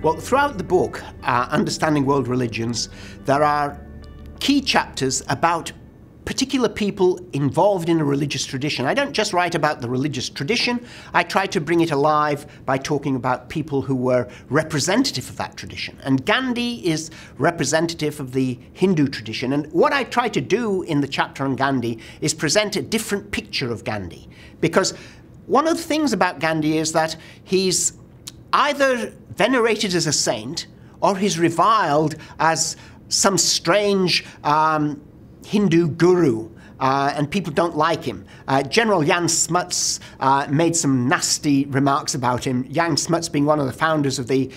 Well, throughout the book, Understanding World Religions, there are key chapters about particular people involved in a religious tradition. I don't just write about the religious tradition, I try to bring it alive by talking about people who were representative of that tradition. And Gandhi is representative of the Hindu tradition. And what I try to do in the chapter on Gandhi is present a different picture of Gandhi. Because one of the things about Gandhi is that he's either venerated as a saint or he's reviled as some strange Hindu guru, and people don't like him. General Jan Smuts made some nasty remarks about him. Jan Smuts being one of the founders of the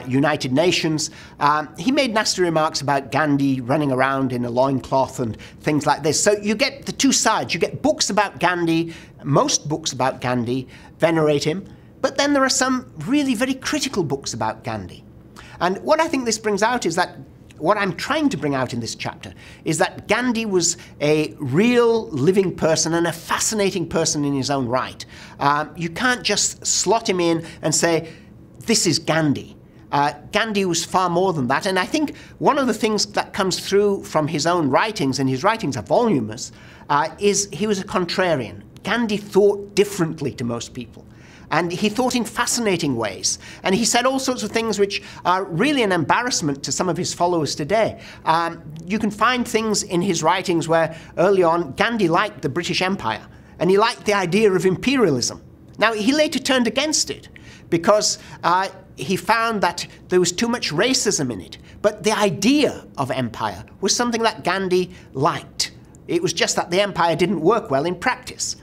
United Nations. He made nasty remarks about Gandhi running around in a loincloth and things like this. So you get the two sides. You get books about Gandhi, most books about Gandhi venerate him, but then there are some really very critical books about Gandhi. And what I think this brings out is that what I'm trying to bring out in this chapter is that Gandhi was a real living person and a fascinating person in his own right. You can't just slot him in and say, this is Gandhi. Gandhi was far more than that. And I think one of the things that comes through from his own writings, and his writings are voluminous, is he was a contrarian. Gandhi thought differently to most people. And he thought in fascinating ways. And he said all sorts of things which are really an embarrassment to some of his followers today. You can find things in his writings where early on Gandhi liked the British Empire and he liked the idea of imperialism. Now, he later turned against it because he found that there was too much racism in it. But the idea of empire was something that Gandhi liked. It was just that the empire didn't work well in practice.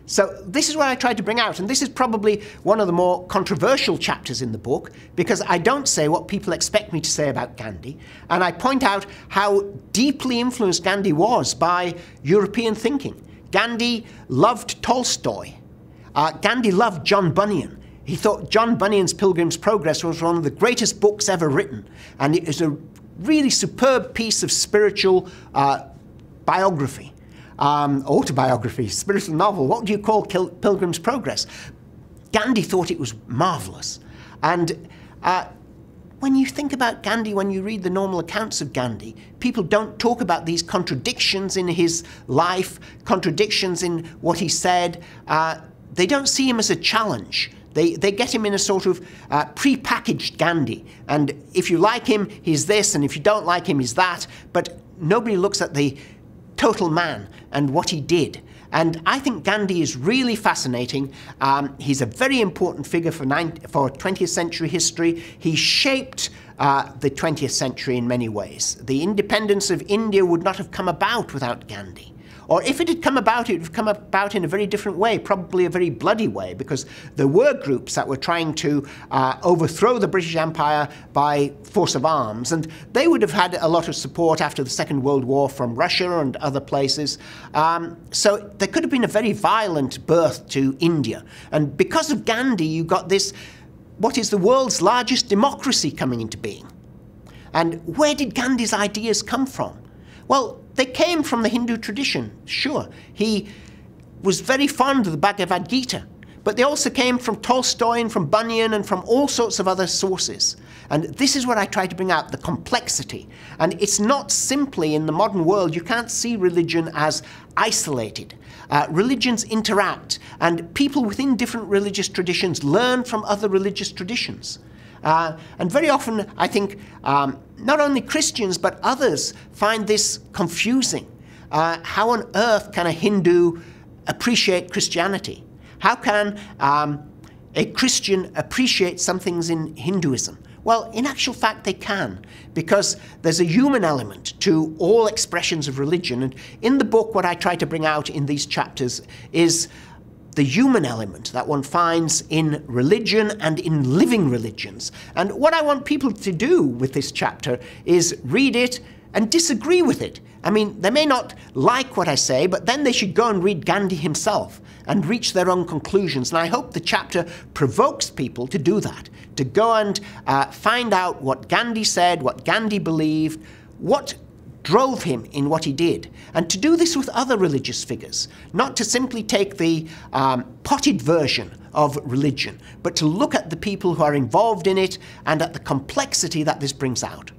So this is what I tried to bring out, and this is probably one of the more controversial chapters in the book, because I don't say what people expect me to say about Gandhi, and I point out how deeply influenced Gandhi was by European thinking. Gandhi loved Tolstoy. Gandhi loved John Bunyan. He thought John Bunyan's Pilgrim's Progress was one of the greatest books ever written, and it is a really superb piece of spiritual biography. Autobiography, spiritual novel, what do you call Pilgrim's Progress? Gandhi thought it was marvelous. And when you think about Gandhi, when you read the normal accounts of Gandhi, people don't talk about these contradictions in his life, contradictions in what he said. They don't see him as a challenge. They get him in a sort of pre-packaged Gandhi. And if you like him, he's this, and if you don't like him, he's that. But nobody looks at the total man and what he did. And I think Gandhi is really fascinating. He's a very important figure for 20th century history. He shaped the 20th century in many ways. The independence of India would not have come about without Gandhi. Or if it had come about, it would have come about in a very different way, probably a very bloody way, because there were groups that were trying to overthrow the British Empire by force of arms, and they would have had a lot of support after the Second World War from Russia and other places. So there could have been a very violent birth to India. And because of Gandhi, you got this, what is the world's largest democracy coming into being. And where did Gandhi's ideas come from? Well, they came from the Hindu tradition, sure. He was very fond of the Bhagavad Gita, but they also came from Tolstoy and from Bunyan and from all sorts of other sources. And this is what I try to bring out, the complexity. And it's not simply in the modern world, you can't see religion as isolated. Religions interact, and people within different religious traditions learn from other religious traditions. And very often, I think, not only Christians, but others find this confusing. How on earth can a Hindu appreciate Christianity? How can a Christian appreciate some things in Hinduism? Well, in actual fact, they can, because there's a human element to all expressions of religion. And in the book, what I try to bring out in these chapters is the human element that one finds in religion and in living religions. And what I want people to do with this chapter is read it and disagree with it. I mean, they may not like what I say, but then they should go and read Gandhi himself and reach their own conclusions. And I hope the chapter provokes people to do that, to go and find out what Gandhi said, what Gandhi believed, what drove him in what he did, and to do this with other religious figures, not to simply take the potted version of religion, but to look at the people who are involved in it and at the complexity that this brings out.